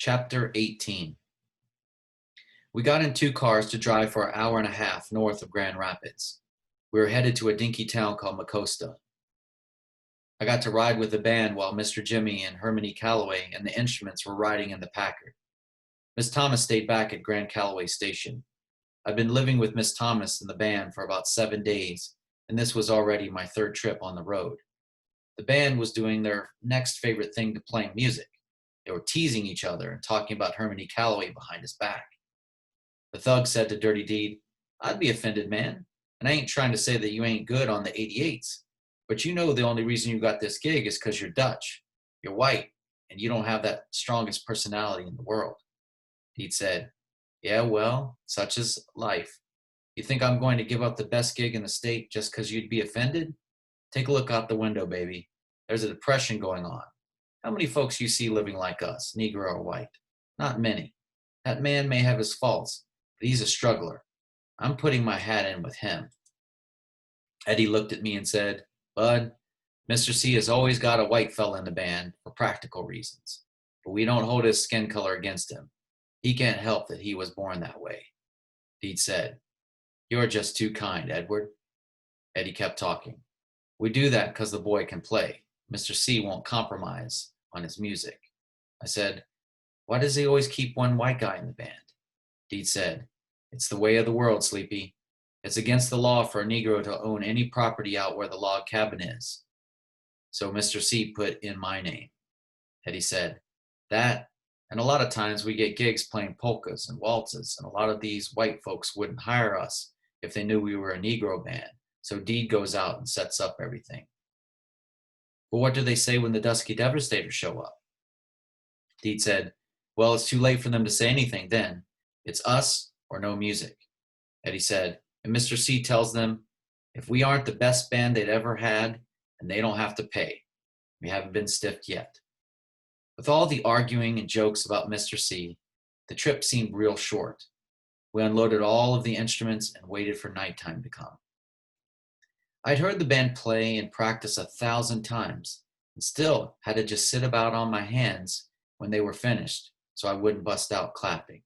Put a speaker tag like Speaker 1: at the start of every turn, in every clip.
Speaker 1: Chapter 18. We got in two cars to drive for an hour and a half north of Grand Rapids. We were headed to a dinky town called Macosta. I got to ride with the band while Mr. Jimmy and Hermione Calloway and the instruments were riding in the Packard. Miss Thomas stayed back at Grand Calloway Station. I'd been living with Miss Thomas and the band for about 7 days, and this was already my third trip on the road. The band was doing their next favorite thing to playing music. They were teasing each other and talking about Hermione Calloway behind his back. The thug said to Dirty Deed, "I'd be offended, man, and I ain't trying to say that you ain't good on the 88s, but you know the only reason you got this gig is because you're Dutch, you're white, and you don't have that strongest personality in the world." Deed said, "Yeah, well, such is life. You think I'm going to give up the best gig in the state just because you'd be offended? Take a look out the window, baby. There's a depression going on. How many folks you see living like us, Negro or white? Not many. That man may have his faults, but he's a struggler. I'm putting my hat in with him." Eddie looked at me and said, "Bud, Mr. C has always got a white fella in the band for practical reasons, but we don't hold his skin color against him. He can't help that he was born that way." Deed said, "You're just too kind, Edward." Eddie kept talking. "We do that because the boy can play. Mr. C won't compromise on his music." I said, "Why does he always keep one white guy in the band?" Deed said, "It's the way of the world, Sleepy. It's against the law for a Negro to own any property out where the log cabin is. So Mr. C put in my name." Eddie said, "That, and a lot of times we get gigs playing polkas and waltzes, and a lot of these white folks wouldn't hire us if they knew we were a Negro band, so Deed goes out and sets up everything." "But what do they say when the Dusky Devastators show up?" Deed said, "Well, it's too late for them to say anything then. It's us or no music." Eddie said, "And Mr. C tells them, if we aren't the best band they'd ever had, and they don't have to pay. We haven't been stiffed yet." With all the arguing and jokes about Mr. C, the trip seemed real short. We unloaded all of the instruments and waited for nighttime to come. I'd heard the band play and practice 1,000 times, and still had to just sit about on my hands when they were finished, so I wouldn't bust out clapping.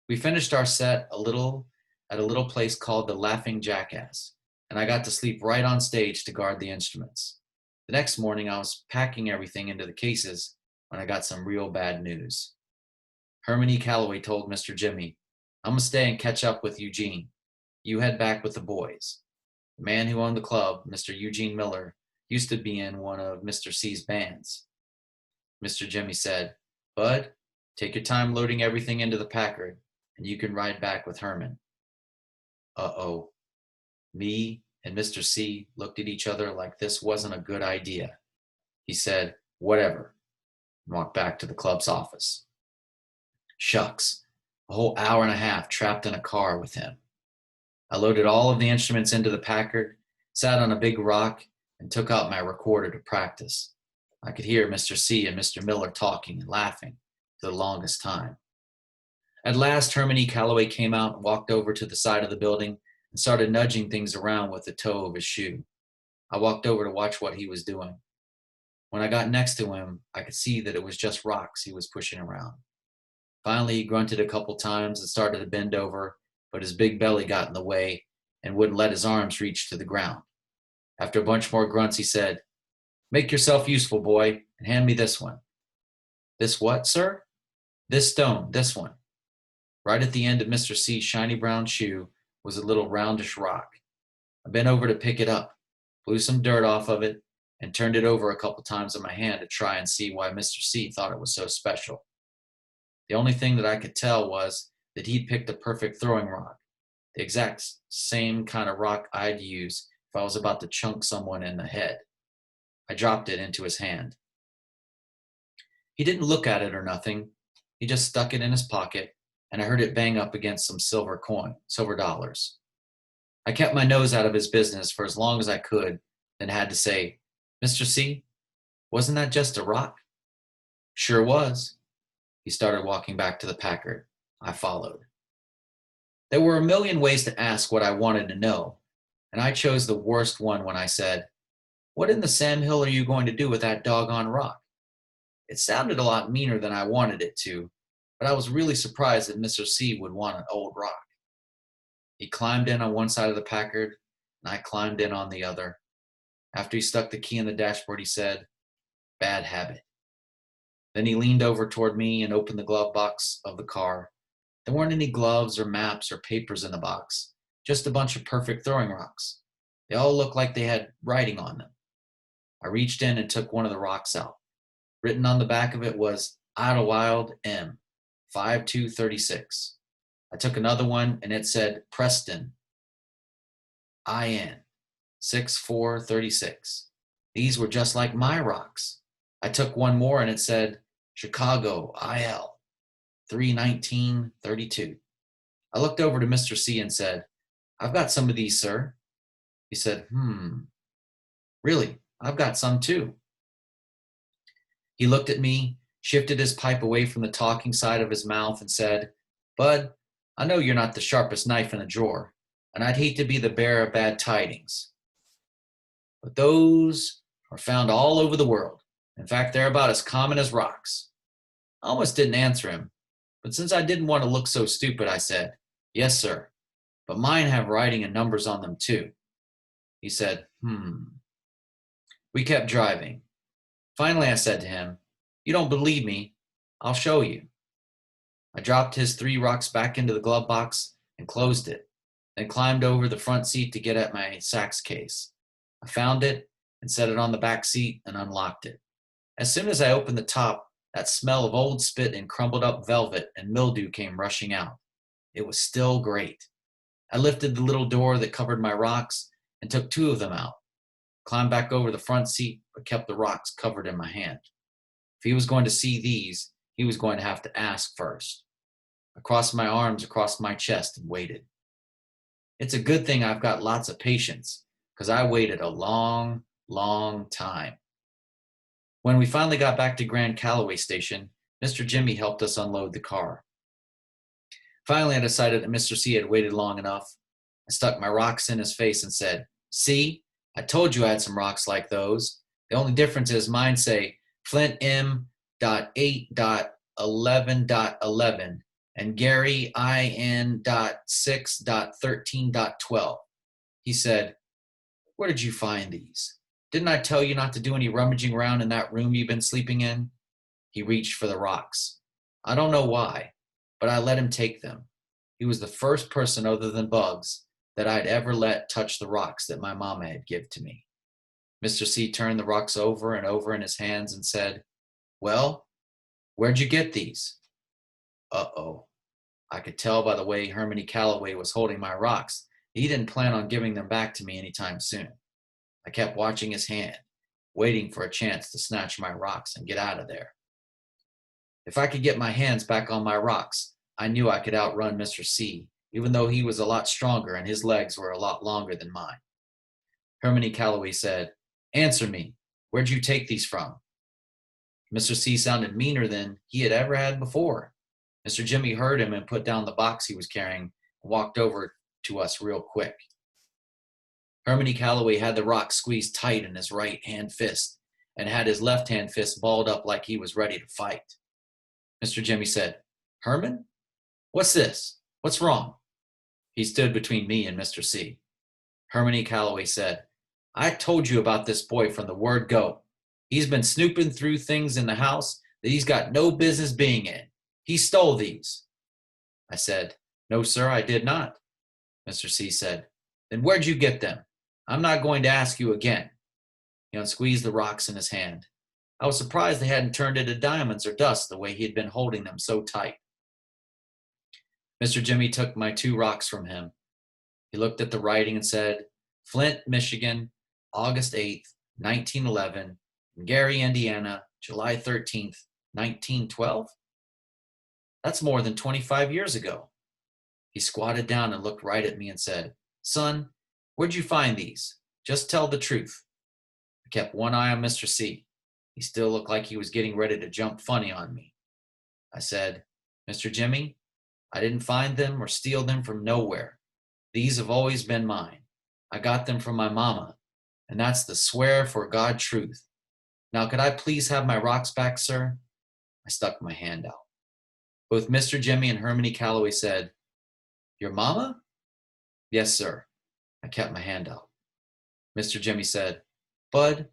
Speaker 1: We finished our set at a little place called the Laughing Jackass, and I got to sleep right on stage to guard the instruments. The next morning, I was packing everything into the cases when I got some real bad news. Hermione Calloway told Mr. Jimmy, "I'm going to stay and catch up with Eugene. You head back with the boys. The man who owned the club, Mr. Eugene Miller, used to be in one of Mr. C's bands." Mr. Jimmy said, "Bud, take your time loading everything into the Packard, and you can ride back with Herman." Uh-oh. Me and Mr. C looked at each other like this wasn't a good idea. He said, "Whatever," and walked back to the club's office. Shucks, a whole hour and a half trapped in a car with him. I loaded all of the instruments into the Packard, sat on a big rock, and took out my recorder to practice. I could hear Mr. C and Mr. Miller talking and laughing for the longest time. At last, Hermione Calloway came out and walked over to the side of the building and started nudging things around with the toe of his shoe. I walked over to watch what he was doing. When I got next to him, I could see that it was just rocks he was pushing around. Finally, he grunted a couple times and started to bend over, but his big belly got in the way and wouldn't let his arms reach to the ground. After a bunch more grunts, he said, "Make yourself useful, boy, and hand me this one." "This what, sir?" "This stone, this one." Right at the end of Mr. C's shiny brown shoe was a little roundish rock. I bent over to pick it up, blew some dirt off of it, and turned it over a couple times in my hand to try and see why Mr. C thought it was so special. The only thing that I could tell was that he'd picked a perfect throwing rock, the exact same kind of rock I'd use if I was about to chunk someone in the head. I dropped it into his hand. He didn't look at it or nothing. He just stuck it in his pocket, and I heard it bang up against some silver dollars. I kept my nose out of his business for as long as I could, then had to say, "Mr. C, wasn't that just a rock?" "Sure was." He started walking back to the Packard. I followed. There were a million ways to ask what I wanted to know, and I chose the worst one when I said, "What in the Sam Hill are you going to do with that doggone rock?" It sounded a lot meaner than I wanted it to, but I was really surprised that Mr. C would want an old rock. He climbed in on one side of the Packard, and I climbed in on the other. After he stuck the key in the dashboard, he said, "Bad habit." Then he leaned over toward me and opened the glove box of the car. There weren't any gloves or maps or papers in the box, just a bunch of perfect throwing rocks. They all looked like they had writing on them. I reached in and took one of the rocks out. Written on the back of it was Idlewild M, 5236. I took another one and it said Preston IN, 6436. These were just like my rocks. I took one more and it said Chicago IL, 31932. I looked over to Mr. C and said, "I've got some of these, sir." He said, "Really? I've got some too." He looked at me, shifted his pipe away from the talking side of his mouth, and said, "Bud, I know you're not the sharpest knife in the drawer, and I'd hate to be the bearer of bad tidings. But those are found all over the world. In fact, they're about as common as rocks." I almost didn't answer him, but since I didn't want to look so stupid, I said, "Yes, sir, but mine have writing and numbers on them too." He said, We kept driving. Finally, I said to him, "You don't believe me? I'll show you." I dropped his 3 rocks back into the glove box and closed it, then climbed over the front seat to get at my sax case. I found it and set it on the back seat and unlocked it. As soon as I opened the top, that smell of old spit and crumbled up velvet and mildew came rushing out. It was still great. I lifted the little door that covered my rocks and took 2 of them out, climbed back over the front seat, but kept the rocks covered in my hand. If he was going to see these, he was going to have to ask first. I crossed my arms across my chest and waited. It's a good thing I've got lots of patience, because I waited a long, long time. When we finally got back to Grand Calloway Station, Mr. Jimmy helped us unload the car. Finally, I decided that Mr. C had waited long enough. I stuck my rocks in his face and said, "See, I told you I had some rocks like those. The only difference is mine say Flint M.8.11.11 and Gary IN.6.13.12. He said, "Where did you find these? Didn't I tell you not to do any rummaging around in that room you've been sleeping in?" He reached for the rocks. I don't know why, but I let him take them. He was the first person other than Bugs that I'd ever let touch the rocks that my mama had given to me. Mr. C turned the rocks over and over in his hands and said, "Well, where'd you get these?" Uh-oh. I could tell by the way Hermione Calloway was holding my rocks that he didn't plan on giving them back to me anytime soon. I kept watching his hand, waiting for a chance to snatch my rocks and get out of there. If I could get my hands back on my rocks, I knew I could outrun Mr. C, even though he was a lot stronger and his legs were a lot longer than mine. Hermione Calloway said, "Answer me. Where'd you take these from?" Mr. C sounded meaner than he had ever had before. Mr. Jimmy heard him and put down the box he was carrying and walked over to us real quick. Hermione Calloway had the rock squeezed tight in his right hand fist and had his left hand fist balled up like he was ready to fight. Mr. Jimmy said, "Herman, what's this? What's wrong?" He stood between me and Mr. C. Hermione Calloway said, "I told you about this boy from the word go. He's been snooping through things in the house that he's got no business being in. He stole these." I said, "No, sir, I did not." Mr. C said, "Then where'd you get them? I'm not going to ask you again." He unsqueezed the rocks in his hand. I was surprised they hadn't turned into diamonds or dust the way he had been holding them so tight. Mr. Jimmy took my 2 rocks from him. He looked at the writing and said, "Flint, Michigan, August 8th, 1911, and Gary, Indiana, July 13th, 1912? That's more than 25 years ago." He squatted down and looked right at me and said, "Son, where'd you find these? Just tell the truth." I kept one eye on Mr. C. He still looked like he was getting ready to jump funny on me. I said, "Mr. Jimmy, I didn't find them or steal them from nowhere. These have always been mine. I got them from my mama, and that's the swear for God truth." Now, could I please have my rocks back, sir? I stuck my hand out. Both Mr. Jimmy and Hermione Calloway said, Your mama? Yes, sir. I kept my hand out. Mr. Jimmy said, Bud,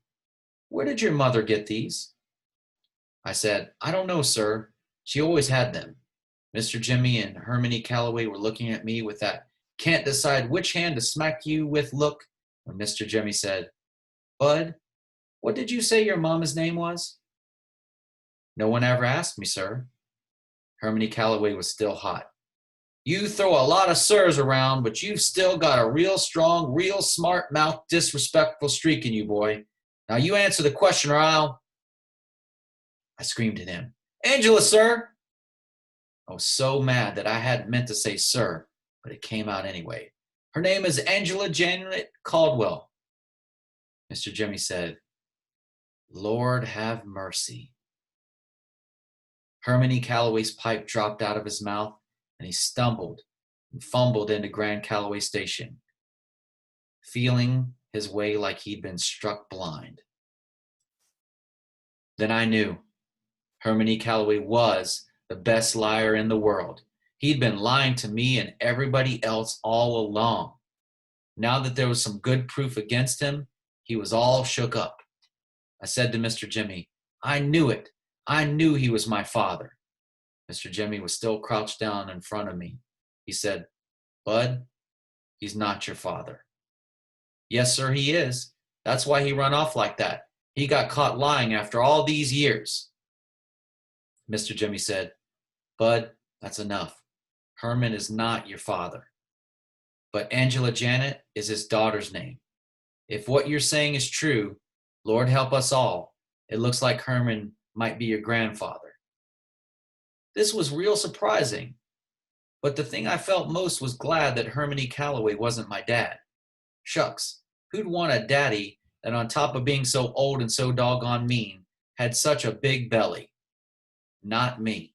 Speaker 1: where did your mother get these? I said, I don't know, sir. She always had them. Mr. Jimmy and Hermione Calloway were looking at me with that can't decide which hand to smack you with look when Mr. Jimmy said, Bud, what did you say your mama's name was? No one ever asked me, sir. Hermione Calloway was still hot. You throw a lot of sirs around, but you've still got a real strong, real smart mouth disrespectful streak in you, boy. Now you answer the question or I'll... I screamed at him. Angela, sir! I was so mad that I hadn't meant to say sir, but it came out anyway. Her name is Angela Janet Caldwell. Mr. Jimmy said, Lord have mercy. Hermione Calloway's pipe dropped out of his mouth, and he stumbled and fumbled into Grand Calloway Station, feeling his way like he'd been struck blind. Then I knew Hermione Calloway was the best liar in the world. He'd been lying to me and everybody else all along. Now that there was some good proof against him, he was all shook up. I said to Mr. Jimmy, I knew it. I knew he was my father. Mr. Jimmy was still crouched down in front of me. He said, Bud, he's not your father. Yes, sir, he is. That's why he run off like that. He got caught lying after all these years. Mr. Jimmy said, Bud, that's enough. Herman is not your father. But Angela Janet is his daughter's name. If what you're saying is true, Lord help us all, it looks like Herman might be your grandfather. This was real surprising, but the thing I felt most was glad that Hermione Calloway wasn't my dad. Shucks, who'd want a daddy that on top of being so old and so doggone mean, had such a big belly? Not me.